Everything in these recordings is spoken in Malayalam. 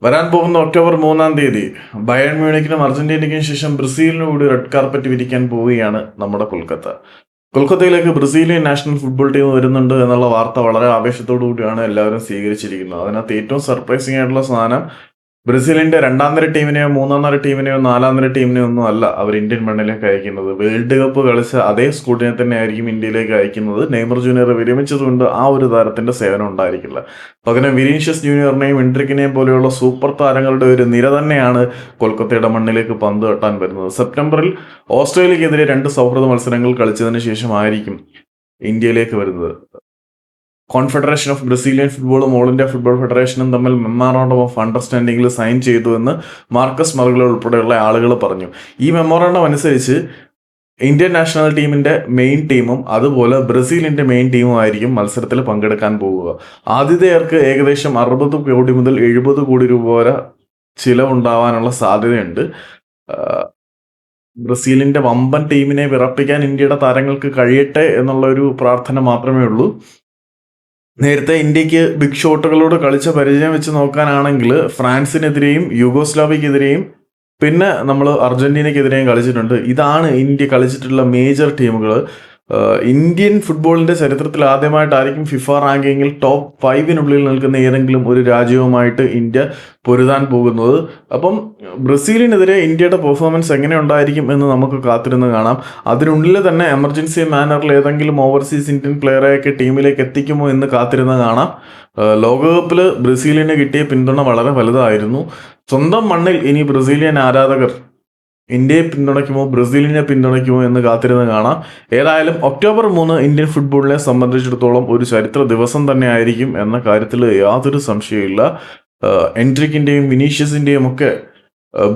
വരാൻ പോകുന്ന ഒക്ടോബർ 3 ബയേൺ മ്യൂണിക്കിനും അർജന്റീനയ്ക്കും ശേഷം ബ്രസീലിനും കൂടി റെഡ് കാർപ്പറ്റ് വിരിക്കാൻ പോവുകയാണ് നമ്മുടെ കൊൽക്കത്ത. കൊൽക്കത്തയിലേക്ക് ബ്രസീലിയൻ നാഷണൽ ഫുട്ബോൾ ടീം വരുന്നുണ്ട് എന്നുള്ള വാർത്ത വളരെ ആവേശത്തോടു കൂടിയാണ് എല്ലാവരും സ്വീകരിച്ചിരിക്കുന്നത്. അതിനകത്ത് ഏറ്റവും സർപ്രൈസിംഗ് ആയിട്ടുള്ള സാധനം, ബ്രസീലിന്റെ രണ്ടാം നിര ടീമിനെയോ മൂന്നാം നിര ടീമിനെയോ നാലാം നിര ടീമിനെയോ ഒന്നും അല്ല അവർ ഇന്ത്യൻ മണ്ണിലേക്ക് അയക്കുന്നത്. വേൾഡ് കപ്പ് കളിച്ച അതേ സ്കൂളിനെ തന്നെ ആയിരിക്കും ഇന്ത്യയിലേക്ക് അയക്കുന്നത്. നെയ്മർ ജൂനിയർ വിരമിച്ചതുകൊണ്ട് ആ ഒരു താരത്തിന്റെ സേവനം ഉണ്ടായിരിക്കില്ല. പകരം വിനീഷ്യസ് ജൂനിയറിനെയും എൻട്രിക്കിനെയും പോലെയുള്ള സൂപ്പർ താരങ്ങളുടെ ഒരു നിര തന്നെയാണ് കൊൽക്കത്തയുടെ മണ്ണിലേക്ക് പന്ത് തട്ടാൻ വരുന്നത്. സെപ്റ്റംബറിൽ ഓസ്ട്രേലിയക്കെതിരെ 2 സൗഹൃദ മത്സരങ്ങൾ കളിച്ചതിന് ശേഷമായിരിക്കും ഇന്ത്യയിലേക്ക് വരുന്നത്. കോൺഫെഡറേഷൻ ഓഫ് ബ്രസീലിയൻ ഫുട്ബോളും ഓൾ ഇന്ത്യ ഫുട്ബോൾ ഫെഡറേഷനും തമ്മിൽ മെമ്മോറാണ്ടം ഓഫ് അണ്ടർസ്റ്റാൻഡിംഗിൽ സൈൻ ചെയ്തു എന്ന് മാർക്കസ് മർഗല ഉൾപ്പെടെയുള്ള ആളുകൾ പറഞ്ഞു. ഈ മെമ്മോറാണ്ടം അനുസരിച്ച് ഇന്ത്യൻ നാഷണൽ ടീമിന്റെ മെയിൻ ടീമും അതുപോലെ ബ്രസീലിന്റെ മെയിൻ ടീമും ആയിരിക്കും മത്സരത്തിൽ പങ്കെടുക്കാൻ പോവുക. ആതിഥേയർക്ക് ഏകദേശം 60 കോടി മുതൽ 70 കോടി രൂപ വരെ ചിലവുണ്ടാവാനുള്ള സാധ്യതയുണ്ട്. ബ്രസീലിന്റെ വമ്പൻ ടീമിനെ വിറപ്പിക്കാൻ ഇന്ത്യയുടെ താരങ്ങൾക്ക് കഴിയട്ടെ എന്നുള്ള ഒരു പ്രാർത്ഥന മാത്രമേ ഉള്ളൂ. നേരത്തെ ഇന്ത്യക്ക് ബിഗ് ഷോട്ടുകളോട് കളിച്ച പരിചയം വെച്ച് നോക്കാനാണെങ്കിൽ ഫ്രാൻസിനെതിരെയും യൂഗോസ്ലാവിയക്കെതിരെയും പിന്നെ നമ്മൾ അർജന്റീനയ്ക്കെതിരെയും കളിച്ചിട്ടുണ്ട്. ഇതാണ് ഇന്ത്യ കളിച്ചിട്ടുള്ള മേജർ ടീമുകൾ. ഇന്ത്യൻ ഫുട്ബോളിന്റെ ചരിത്രത്തിൽ ആദ്യമായിട്ടായിരിക്കും ഫിഫ റാങ്കിങ്ങിൽ ടോപ്പ് 5 നിൽക്കുന്ന ഏതെങ്കിലും ഒരു രാജ്യവുമായിട്ട് ഇന്ത്യ പൊരുതാൻ പോകുന്നത്. അപ്പം ബ്രസീലിനെതിരെ ഇന്ത്യയുടെ പെർഫോമൻസ് എങ്ങനെ ഉണ്ടായിരിക്കും എന്ന് നമുക്ക് കാത്തിരുന്ന് കാണാം. അതിനുള്ളിൽ തന്നെ എമർജൻസി മാനറിൽ ഏതെങ്കിലും ഓവർസീസ് ഇന്ത്യൻ പ്ലെയറെയൊക്കെ ടീമിലേക്ക് എത്തിക്കുമോ എന്ന് കാത്തിരുന്ന് കാണാം. ലോകകപ്പിൽ ബ്രസീലിന് കിട്ടിയ പിന്തുണ വളരെ വലുതായിരുന്നു. സ്വന്തം മണ്ണിൽ ഇനി ബ്രസീലിയൻ ആരാധകർ ഇന്ത്യയെ പിന്തുണയ്ക്കുമോ ബ്രസീലിനെ പിന്തുണയ്ക്കുമോ എന്ന് കാത്തിരുന്ന് കാണാം. ഏതായാലും ഒക്ടോബർ 3 ഇന്ത്യൻ ഫുട്ബോളിനെ സംബന്ധിച്ചിടത്തോളം ഒരു ചരിത്ര ദിവസം തന്നെ ആയിരിക്കും എന്ന കാര്യത്തിൽ യാതൊരു സംശയമില്ല. എൻട്രിക്കിൻ്റെയും വിനീഷ്യസിൻ്റെയും ഒക്കെ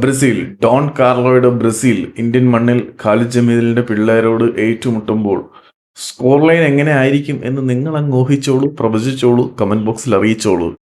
ബ്രസീൽ, ഡോൺ കാർലോയുടെ ബ്രസീൽ ഇന്ത്യൻ മണ്ണിൽ ഖാലിദ് ജമീലിന്റെ പിള്ളേരോട് ഏറ്റുമുട്ടുമ്പോൾ സ്കോർ ലൈൻ എങ്ങനെ ആയിരിക്കും എന്ന് നിങ്ങൾ അങ്ങ് ഊഹിച്ചോളൂ, പ്രവചിച്ചോളൂ, കമന്റ് ബോക്സിൽ അറിയിച്ചോളൂ.